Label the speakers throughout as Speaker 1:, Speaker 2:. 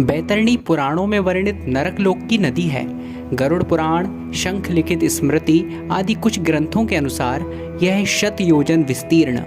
Speaker 1: बैतरणी पुराणों में वर्णित नरकलोक की नदी है। गरुड़ पुराण, शंख लिखित स्मृति आदि कुछ ग्रंथों के अनुसार यह शत योजन विस्तीर्ण,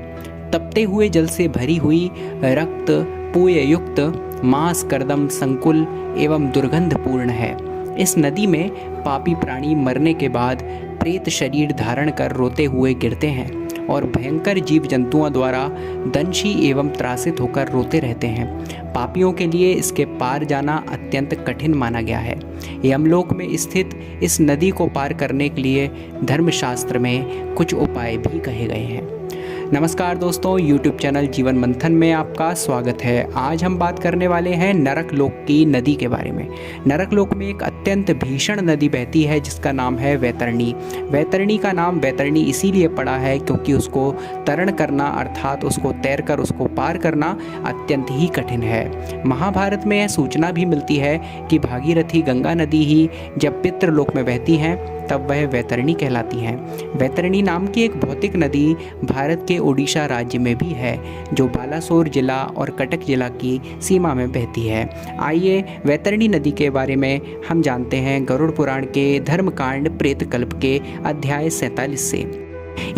Speaker 1: तपते हुए जल से भरी हुई, रक्त पूय युक्त, मांस कर्दम संकुल एवं दुर्गंधपूर्ण है। इस नदी में पापी प्राणी मरने के बाद प्रेत शरीर धारण कर रोते हुए गिरते हैं और भयंकर जीव जंतुओं द्वारा दंशी एवं त्रासित होकर रोते रहते हैं। पापियों के लिए इसके पार जाना अत्यंत कठिन माना गया है। यमलोक में स्थित इस नदी को पार करने के लिए धर्मशास्त्र में कुछ उपाय भी कहे गए हैं। नमस्कार दोस्तों, YouTube चैनल जीवन मंथन में आपका स्वागत है। आज हम बात करने वाले हैं नरकलोक की नदी के बारे में। नरकलोक में एक अत्यंत भीषण नदी बहती है जिसका नाम है वैतरणी। वैतरणी का नाम वैतरणी इसीलिए पड़ा है क्योंकि उसको तरण करना अर्थात उसको तैरकर उसको पार करना अत्यंत ही कठिन है। महाभारत में यह सूचना भी मिलती है कि भागीरथी गंगा नदी ही जब पितृलोक में बहती हैं तब वह वैतरणी कहलाती हैं। वैतरणी नाम की एक भौतिक नदी भारत के उड़ीसा राज्य में भी है जो बालासोर जिला और कटक जिला की सीमा में बहती है। आइए वैतरणी नदी के बारे में हम जानते हैं गरुड़ पुराण के धर्मकांड प्रेतकल्प के अध्याय 47 से।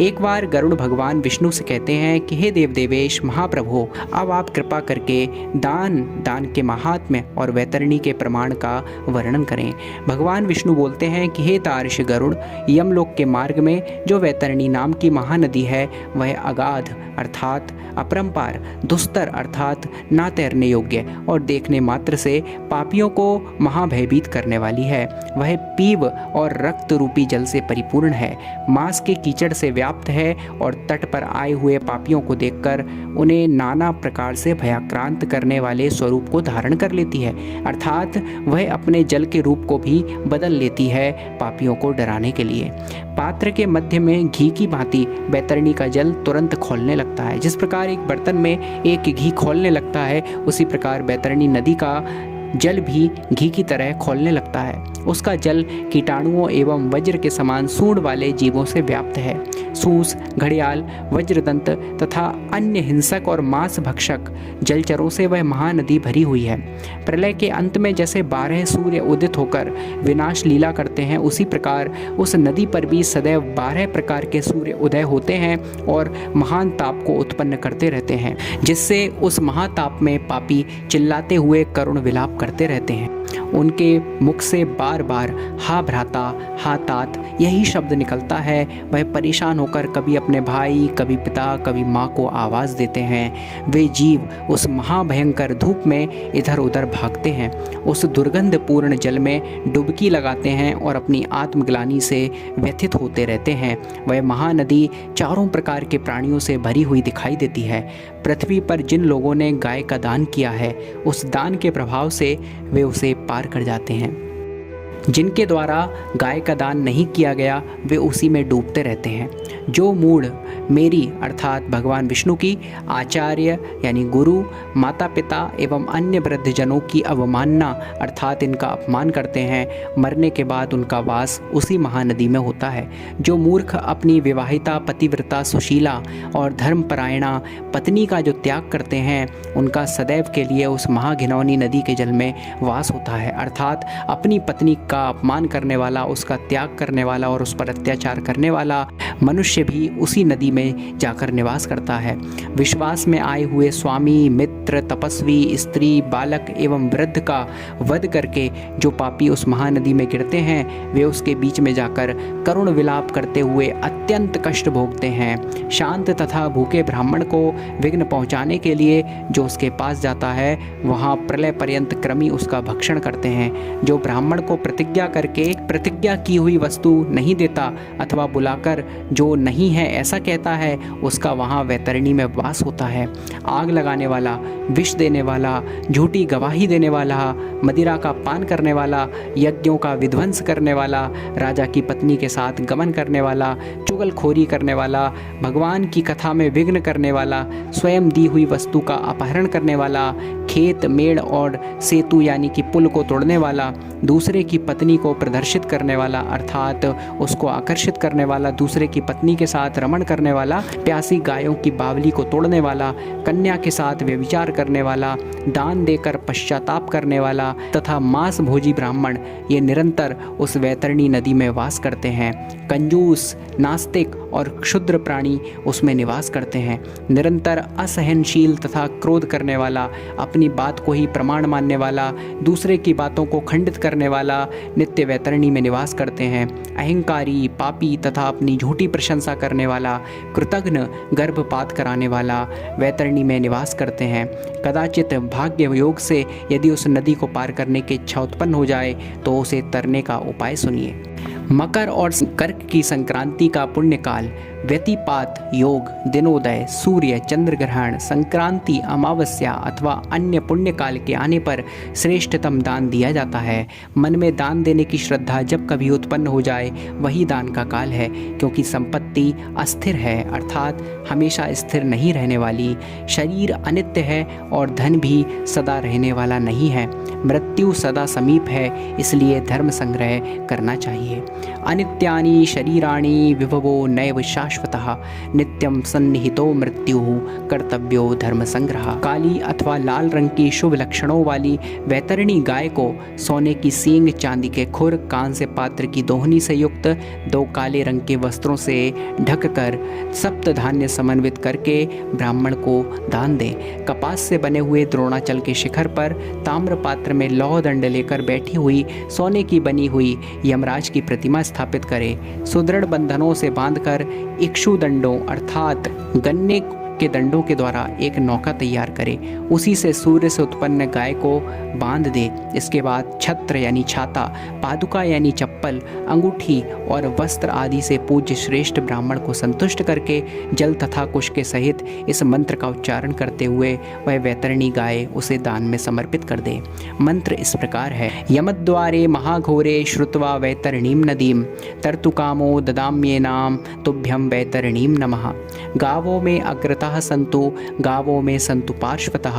Speaker 1: एक बार गरुड़ भगवान विष्णु से कहते हैं कि हे देव देवेश महाप्रभु, अब आप कृपा करके दान के महात्म्य और वैतरणी के प्रमाण का वर्णन करें। भगवान विष्णु बोलते हैं कि हे तार्क्ष गरुड़, यमलोक के मार्ग में जो वैतरणी नाम की महानदी है वह अगाध अर्थात अपरंपार, दुस्तर अर्थात ना तैरने योग्य और देखने मात्र से पापियों को महाभयभीत करने वाली है। वह पीव और रक्त रूपी जल से परिपूर्ण है, मांस के कीचड़ से व्याप्त है और तट पर आए हुए पापियों को देखकर उन्हें नाना प्रकार से भयाक्रांत करने वाले स्वरूप को धारण कर लेती है, अर्थात वह अपने जल के रूप को भी बदल लेती है पापियों को डराने के लिए। पात्र के मध्य में घी की भांति वैतरणी का जल तुरंत खौलने लगता है। जिस प्रकार एक बर्तन में एक घी खौलने लगता है उसी प्रकार वैतरणी नदी का जल भी घी की तरह खौलने लगता है। उसका जल कीटाणुओं एवं वज्र के समान सूंड वाले जीवों से व्याप्त है। सूस, घड़ियाल, वज्रदंत तथा अन्य हिंसक और मांस भक्षक जलचरों से वह महानदी भरी हुई है। प्रलय के अंत में जैसे 12 सूर्य उदित होकर विनाश लीला करते हैं उसी प्रकार उस नदी पर भी सदैव 12 प्रकार के सूर्य उदय होते हैं और महान ताप को उत्पन्न करते रहते हैं, जिससे उस महाताप में पापी चिल्लाते हुए करुण विलाप करते रहते हैं। उनके मुख से बार बार हा भ्राता, हा तात यही शब्द निकलता है। वह परेशान होकर कभी अपने भाई, कभी पिता, कभी माँ को आवाज़ देते हैं। वे जीव उस महाभयंकर धूप में इधर उधर भागते हैं, उस दुर्गंधपूर्ण जल में डुबकी लगाते हैं और अपनी आत्मग्लानि से व्यथित होते रहते हैं। वह महानदी चारों प्रकार के प्राणियों से भरी हुई दिखाई देती है। पृथ्वी पर जिन लोगों ने गाय का दान किया है उस दान के प्रभाव से वे उसे पार कर जाते हैं। जिनके द्वारा गाय का दान नहीं किया गया वे उसी में डूबते रहते हैं। जो मूढ़ मेरी अर्थात भगवान विष्णु की, आचार्य यानी गुरु, माता पिता एवं अन्य वृद्धजनों की अवमानना अर्थात इनका अपमान करते हैं, मरने के बाद उनका वास उसी महानदी में होता है। जो मूर्ख अपनी विवाहिता, पतिव्रता, सुशीला और धर्मपरायणा पत्नी का जो त्याग करते हैं उनका सदैव के लिए उस महाघिनौनी नदी के जल में वास होता है, अर्थात अपनी पत्नी का अपमान करने वाला, उसका त्याग करने वाला और उस पर अत्याचार करने वाला मनुष्य भी उसी नदी में जाकर निवास करता है। विश्वास में आए हुए स्वामी, मित्र, तपस्वी, स्त्री, बालक एवं वृद्ध का वध करके जो पापी उस महानदी में गिरते हैं वे उसके बीच में जाकर करुण विलाप करते हुए अत्यंत कष्ट भोगते हैं। शांत तथा भूखे ब्राह्मण को विघ्न पहुंचाने के लिए जो उसके पास जाता है वहाँ प्रलय पर्यंत क्रमी उसका भक्षण करते हैं। जो ब्राह्मण को प्रतिज्ञा करके प्रतिज्ञा की हुई वस्तु नहीं देता अथवा बुलाकर जो नहीं है ऐसा कहता है उसका वहाँ वैतरणी में वास होता है। आग लगाने वाला, विष देने वाला, झूठी गवाही देने वाला, मदिरा का पान करने वाला, यज्ञों का विध्वंस करने वाला, राजा की पत्नी के साथ गमन करने वाला, चुगलखोरी करने वाला, भगवान की कथा में विघ्न करने वाला, स्वयं दी हुई वस्तु का अपहरण करने वाला, खेत, मेड़ और सेतु यानी कि पुल को तोड़ने वाला, दूसरे की पत्नी को प्रदर्शित करने वाला अर्थात उसको आकर्षित करने वाला, दूसरे की पत्नी के साथ रमण करने वाला, प्यासी गायों की बावली को तोड़ने वाला, कन्या के साथ व्यभिचार करने वाला, दान देकर पश्चाताप करने वाला तथा मांस भोजी ब्राह्मण ये निरंतर उस वैतरणी नदी में वास करते हैं। कंजूस, नास्तिक और क्षुद्र प्राणी उसमें निवास करते हैं। निरंतर असहनशील तथा क्रोध करने वाला, अपनी बात को ही प्रमाण मानने वाला, दूसरे की बातों को खंडित करने वाला नित्य वैतरणी में निवास करते हैं। अहंकारी, पापी तथा अपनी झूठी प्रशंसा करने वाला, कृतघ्न, गर्भपात कराने वाला वैतरणी में निवास करते हैं। कदाचित भाग्य योग से यदि उस नदी को पार करने की इच्छा उत्पन्न हो जाए तो उसे तरने का उपाय सुनिए। मकर और कर्क की संक्रांति का पुण्यकाल, व्यतिपात योग, दिनोदय, सूर्य, चंद्र ग्रहण, संक्रांति, अमावस्या अथवा अन्य पुण्यकाल के आने पर श्रेष्ठतम दान दिया जाता है। मन में दान देने की श्रद्धा जब कभी उत्पन्न हो जाए वही दान का काल है, क्योंकि संपत्ति अस्थिर है, अर्थात हमेशा स्थिर नहीं रहने वाली। शरीर अनित्य है और धन भी सदा रहने वाला नहीं है। मृत्यु सदा समीप है, इसलिए धर्म संग्रह करना चाहिए। अनित्यानि शरीराणि विभवो नैव शाश्वतः, नित्यं सन्निहितो मृत्युः कर्तव्यो धर्म संग्रह। काली अथवा लाल रंग की शुभ लक्षणों वाली वैतरणी गाय को सोने की सींग, चांदी के खुर, कांस्य पात्र की दोहनी से युक्त 2 काले रंग के वस्त्रों से ढककर सप्त धान्य समन्वित करके ब्राह्मण को दान दे। कपास से बने हुए द्रोणाचल के शिखर पर ताम्र पात्र में लौह दंड लेकर बैठी हुई सोने की बनी हुई यमराज की प्रतिमा स्थापित करे। सुदृढ़ बंधनों से बांधकर इक्षु दंडों अर्थात गन्ने के दंडों के द्वारा एक नौका तैयार करे। उसी से सूर्य से उत्पन्न गाय को बांध दे। इसके बाद छत्र यानी छाता, पादुका यानी चप्पल, अंगूठी और वस्त्र आदि से पूज्य श्रेष्ठ ब्राह्मण को संतुष्ट करके जल तथा कुश के सहित इस मंत्र का उच्चारण करते हुए वह वैतरणी गाय उसे दान में समर्पित कर दे। मंत्र इस प्रकार है। यमद्वारे महाघोरे श्रुत्वा वैतरणीं नदीं तर्तुकामो ददाम्येनाम तुभ्यं वैतरणीं नमः। गावों में अग्रता सन्तु, गावों में सन्तु पार्श्वतः,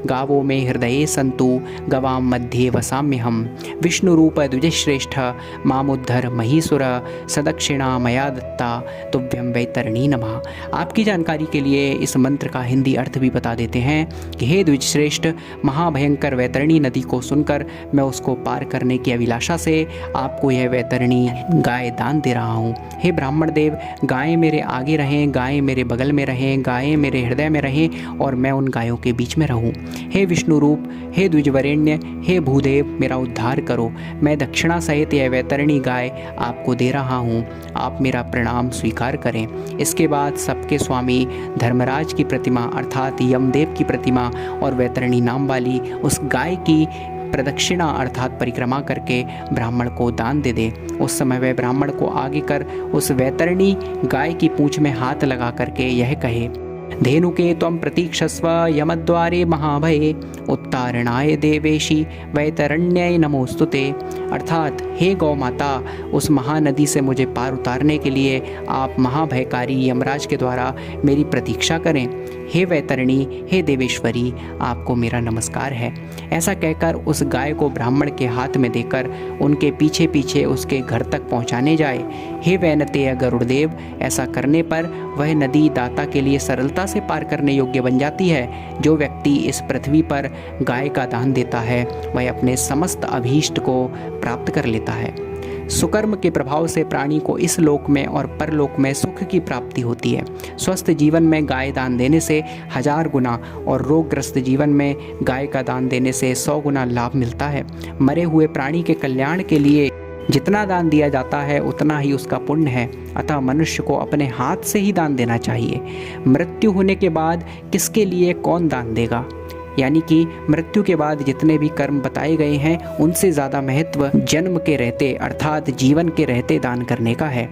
Speaker 1: गावों में हृदये सन्तु, गवां मध्ये वसाम्यहम्। विष्णु रूप द्विजश्रेष्ठ मामुद्धर महीसुर, सदक्षिणा मया दत्ता तुभ्यं वैतरणी नमः। आपकी जानकारी के लिए इस मंत्र का हिंदी अर्थ भी बता देते हैं कि हे द्विजश्रेष्ठ, महाभयंकर वैतरणी नदी को सुनकर मैं उसको पार करने की अभिलाषा से आपको यह वैतरणी गाय दान दे रहा हूँ। हे ब्राह्मण देव, गायें मेरे आगे रहें, गायें मेरे बगल में रहें, गायें मेरे हृदय में रहें और मैं उन गायों के बीच में रहूं। हे विष्णु रूप, हे द्विजवरेण्य, हे भूदेव, मेरा उद्धार करो। मैं दक्षिणा सहित यह वैतरणी गाय आपको दे रहा हूँ, आप मेरा प्रणाम स्वीकार करें। इसके बाद सबके स्वामी धर्मराज की प्रतिमा अर्थात यमदेव की प्रतिमा और वैतरणी नाम वाली उस गाय की प्रदक्षिणा अर्थात परिक्रमा करके ब्राह्मण को दान दे दे। उस समय वह ब्राह्मण को आगे कर उस वैतरणी गाय की पूंछ में हाथ लगा करके यह कहे, धेनुके त्वं प्रतीक्षस्व यमद्वारे महाभये, उत्तारणाय देवेशी वैतरण्यै नमोस्तुते। अर्थात हे गौ माता, उस महानदी से मुझे पार उतारने के लिए आप महाभयकारी यमराज के द्वारा मेरी प्रतीक्षा करें। हे वैतरणी, हे देवेश्वरी, आपको मेरा नमस्कार है। ऐसा कहकर उस गाय को ब्राह्मण के हाथ में देकर उनके पीछे पीछे उसके घर तक पहुंचाने जाए। हे वैनतेय गरुड़देव, ऐसा करने पर वह नदी दाता के लिए सरलता से पार करने योग्य बन जाती है। जो व्यक्ति इस पृथ्वी पर गाय का दान देता है वह अपने समस्त अभीष्ट को प्राप्त कर लेता है। सुकर्म के प्रभाव से प्राणी को इस लोक में और परलोक में सुख की प्राप्ति होती है। स्वस्थ जीवन में गाय दान देने से 1000 गुना और रोगग्रस्त जीवन में गाय का दान देने से 100 गुना लाभ मिलता है। मरे हुए प्राणी के कल्याण के लिए जितना दान दिया जाता है उतना ही उसका पुण्य है, अतः मनुष्य को अपने हाथ से ही दान देना चाहिए। मृत्यु होने के बाद किसके लिए कौन दान देगा, यानी कि मृत्यु के बाद जितने भी कर्म बताए गए हैं उनसे ज़्यादा महत्व जन्म के रहते अर्थात जीवन के रहते दान करने का है।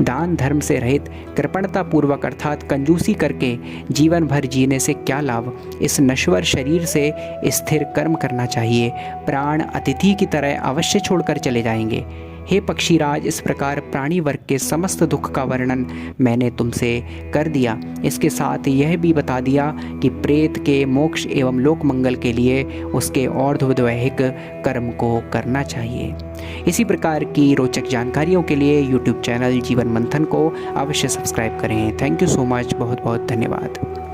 Speaker 1: दान धर्म से रहित कृपणता पूर्वक अर्थात कंजूसी करके जीवन भर जीने से क्या लाभ। इस नश्वर शरीर से स्थिर कर्म करना चाहिए। प्राण अतिथि की तरह अवश्य छोड़कर चले जाएंगे। हे पक्षीराज, इस प्रकार प्राणी वर्ग के समस्त दुख का वर्णन मैंने तुमसे कर दिया। इसके साथ यह भी बता दिया कि प्रेत के मोक्ष एवं लोक मंगल के लिए उसके और्ध्वदैहिक कर्म को करना चाहिए। इसी प्रकार की रोचक जानकारियों के लिए YouTube चैनल जीवन मंथन को अवश्य सब्सक्राइब करें। थैंक यू सो मच, बहुत बहुत धन्यवाद।